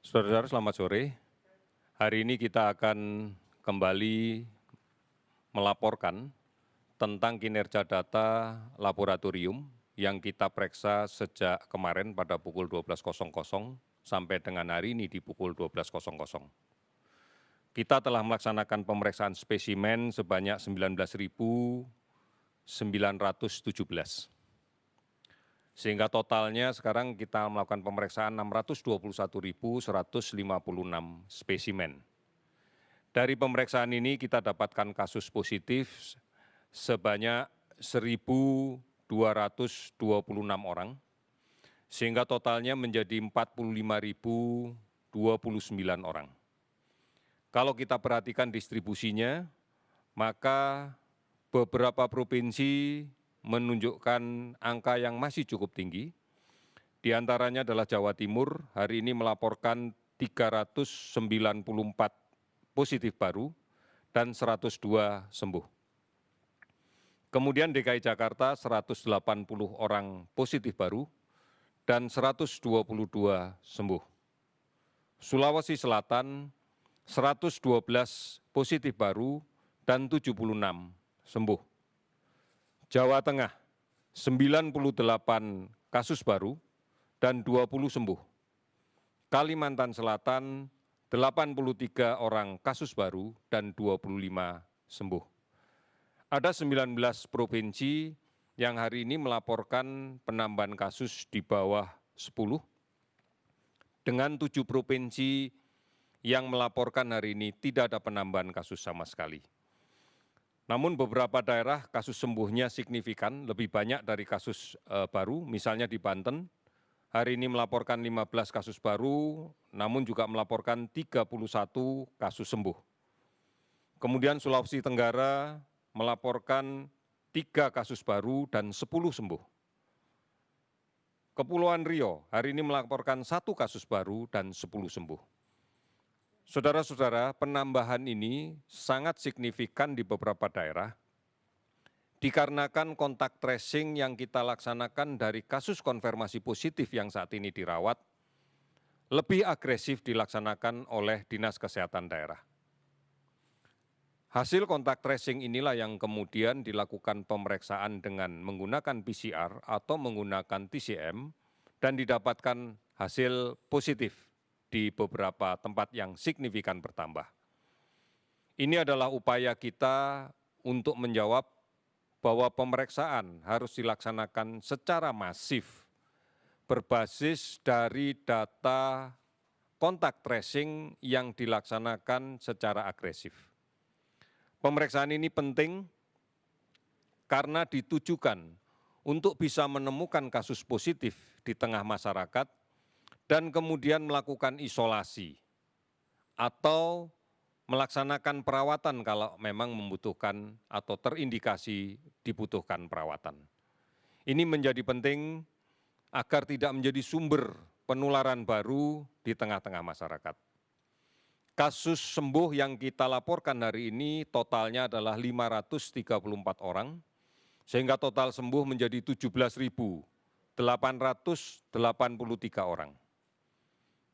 Saudara-saudara, selamat sore. Hari ini kita akan kembali melaporkan tentang kinerja data laboratorium yang kita periksa sejak kemarin pada pukul 12.00 sampai dengan hari ini di pukul 12.00. Kita telah melaksanakan pemeriksaan spesimen sebanyak 19.917. Sehingga totalnya sekarang kita melakukan pemeriksaan 621.156 spesimen. Dari pemeriksaan ini kita dapatkan kasus positif sebanyak 1.226 orang, sehingga totalnya menjadi 45.029 orang. Kalau kita perhatikan distribusinya, maka beberapa provinsi menunjukkan angka yang masih cukup tinggi. Di antaranya adalah Jawa Timur, hari ini melaporkan 394 positif baru dan 102 sembuh. Kemudian DKI Jakarta 180 orang positif baru dan 122 sembuh. Sulawesi Selatan 112 positif baru dan 76 sembuh. Jawa Tengah 98 kasus baru dan 20 sembuh. Kalimantan Selatan 83 orang kasus baru dan 25 sembuh. Ada 19 provinsi yang hari ini melaporkan penambahan kasus di bawah 10, dengan 7 provinsi yang melaporkan hari ini tidak ada penambahan kasus sama sekali. Namun beberapa daerah kasus sembuhnya signifikan, lebih banyak dari kasus baru. Misalnya di Banten, hari ini melaporkan 15 kasus baru, namun juga melaporkan 31 kasus sembuh. Kemudian Sulawesi Tenggara melaporkan 3 kasus baru dan 10 sembuh. Kepulauan Riau hari ini melaporkan 1 kasus baru dan 10 sembuh. Saudara-saudara, penambahan ini sangat signifikan di beberapa daerah dikarenakan kontak tracing yang kita laksanakan dari kasus konfirmasi positif yang saat ini dirawat lebih agresif dilaksanakan oleh Dinas Kesehatan daerah. Hasil kontak tracing inilah yang kemudian dilakukan pemeriksaan dengan menggunakan PCR atau menggunakan TCM dan didapatkan hasil positif di beberapa tempat yang signifikan bertambah. Ini adalah upaya kita untuk menjawab bahwa pemeriksaan harus dilaksanakan secara masif berbasis dari data kontak tracing yang dilaksanakan secara agresif. Pemeriksaan ini penting karena ditujukan untuk bisa menemukan kasus positif di tengah masyarakat dan kemudian melakukan isolasi atau melaksanakan perawatan kalau memang membutuhkan atau terindikasi dibutuhkan perawatan. Ini menjadi penting agar tidak menjadi sumber penularan baru di tengah-tengah masyarakat. Kasus sembuh yang kita laporkan hari ini totalnya adalah 534 orang, sehingga total sembuh menjadi 17.883 orang.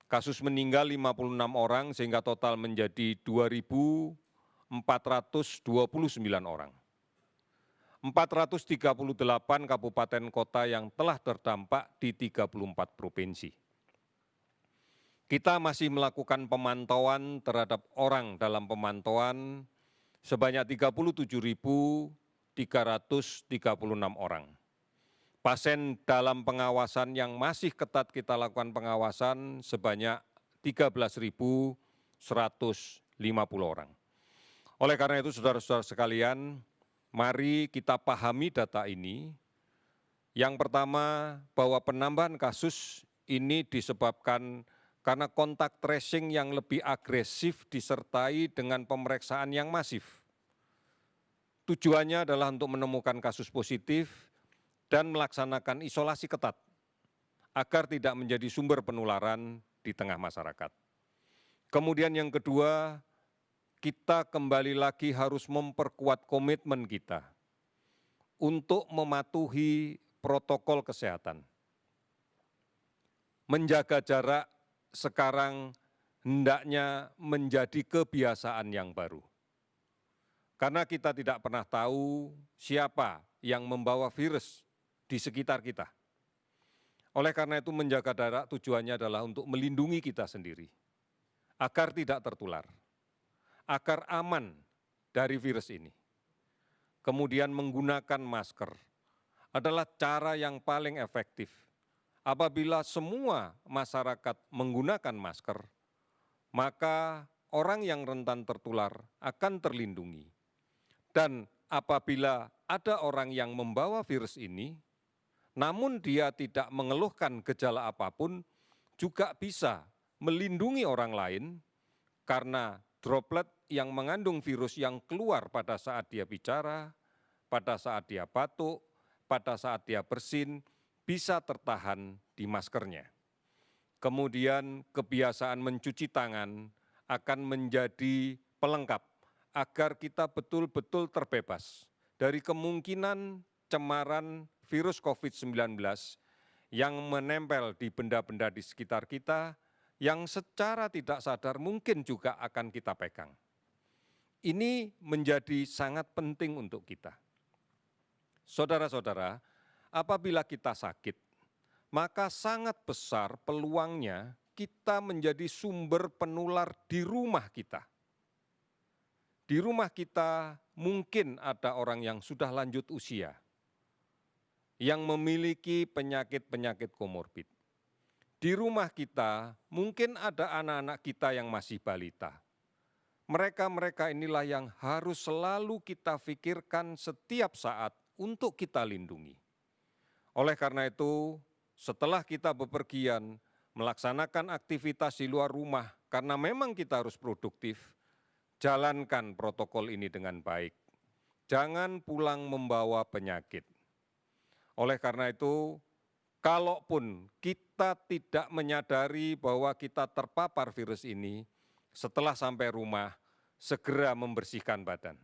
Kasus meninggal 56 orang sehingga total menjadi 2.429 orang. 438 kabupaten kota yang telah terdampak di 34 provinsi. Kita masih melakukan pemantauan terhadap orang dalam pemantauan sebanyak 37.336 orang. Pasien dalam pengawasan yang masih ketat kita lakukan pengawasan sebanyak 13.150 orang. Oleh karena itu, saudara-saudara sekalian, mari kita pahami data ini. Yang pertama, bahwa penambahan kasus ini disebabkan karena kontak tracing yang lebih agresif disertai dengan pemeriksaan yang masif. Tujuannya adalah untuk menemukan kasus positif dan melaksanakan isolasi ketat agar tidak menjadi sumber penularan di tengah masyarakat. Kemudian yang kedua, kita kembali lagi harus memperkuat komitmen kita untuk mematuhi protokol kesehatan. Menjaga jarak sekarang hendaknya menjadi kebiasaan yang baru. Karena kita tidak pernah tahu siapa yang membawa virus di sekitar kita. Oleh karena itu menjaga jarak tujuannya adalah untuk melindungi kita sendiri, agar tidak tertular, agar aman dari virus ini. Kemudian menggunakan masker adalah cara yang paling efektif. Apabila semua masyarakat menggunakan masker, maka orang yang rentan tertular akan terlindungi. Dan apabila ada orang yang membawa virus ini, namun dia tidak mengeluhkan gejala apapun, juga bisa melindungi orang lain karena droplet yang mengandung virus yang keluar pada saat dia bicara, pada saat dia batuk, pada saat dia bersin, bisa tertahan di maskernya. Kemudian kebiasaan mencuci tangan akan menjadi pelengkap agar kita betul-betul terbebas dari kemungkinan cemaran virus COVID-19 yang menempel di benda-benda di sekitar kita, yang secara tidak sadar mungkin juga akan kita pegang. Ini menjadi sangat penting untuk kita. Saudara-saudara, apabila kita sakit, maka sangat besar peluangnya kita menjadi sumber penular di rumah kita. Di rumah kita mungkin ada orang yang sudah lanjut usia, yang memiliki penyakit-penyakit komorbid. Di rumah kita mungkin ada anak-anak kita yang masih balita. Mereka-mereka inilah yang harus selalu kita pikirkan setiap saat untuk kita lindungi. Oleh karena itu, setelah kita bepergian, melaksanakan aktivitas di luar rumah, karena memang kita harus produktif, jalankan protokol ini dengan baik. Jangan pulang membawa penyakit. Oleh karena itu, kalaupun kita tidak menyadari bahwa kita terpapar virus ini, setelah sampai rumah, segera membersihkan badan.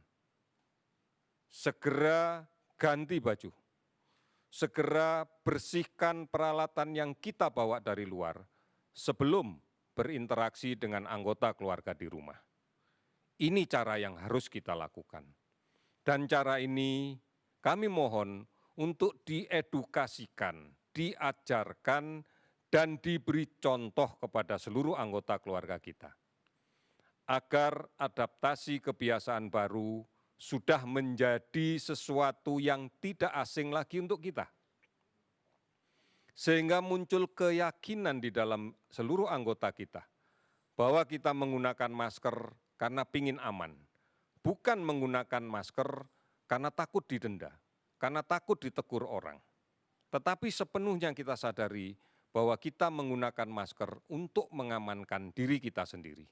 Segera ganti baju. Segera bersihkan peralatan yang kita bawa dari luar sebelum berinteraksi dengan anggota keluarga di rumah. Ini cara yang harus kita lakukan. Dan cara ini kami mohon untuk diedukasikan, diajarkan, dan diberi contoh kepada seluruh anggota keluarga kita. Agar adaptasi kebiasaan baru sudah menjadi sesuatu yang tidak asing lagi untuk kita. Sehingga muncul keyakinan di dalam seluruh anggota kita bahwa kita menggunakan masker karena pingin aman, bukan menggunakan masker karena takut didenda, karena takut ditegur orang. Tetapi sepenuhnya kita sadari bahwa kita menggunakan masker untuk mengamankan diri kita sendiri.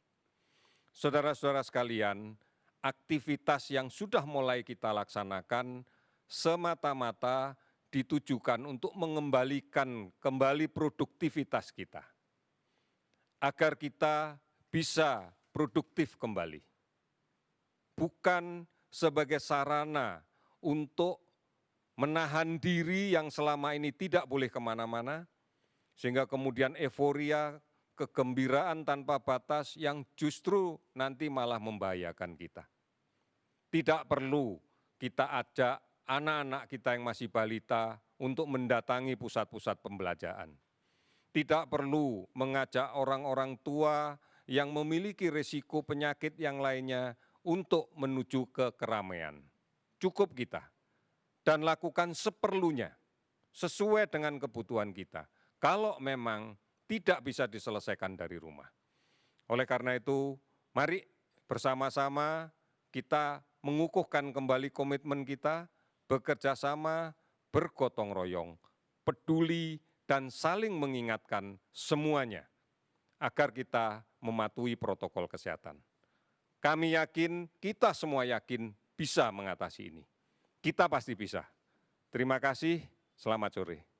Saudara-saudara sekalian, aktivitas yang sudah mulai kita laksanakan semata-mata ditujukan untuk mengembalikan kembali produktivitas kita, agar kita bisa produktif kembali. Bukan sebagai sarana untuk menahan diri yang selama ini tidak boleh kemana-mana, sehingga kemudian euforia, kegembiraan tanpa batas yang justru nanti malah membahayakan kita. Tidak perlu kita ajak anak-anak kita yang masih balita untuk mendatangi pusat-pusat pembelajaran. Tidak perlu mengajak orang-orang tua yang memiliki risiko penyakit yang lainnya untuk menuju ke keramaian. Cukup kita. Dan lakukan seperlunya, sesuai dengan kebutuhan kita. Kalau memang tidak bisa diselesaikan dari rumah. Oleh karena itu, mari bersama-sama kita mengukuhkan kembali komitmen kita, bekerja sama, bergotong royong, peduli, dan saling mengingatkan semuanya agar kita mematuhi protokol kesehatan. Kami yakin, kita semua yakin bisa mengatasi ini. Kita pasti bisa. Terima kasih, selamat sore.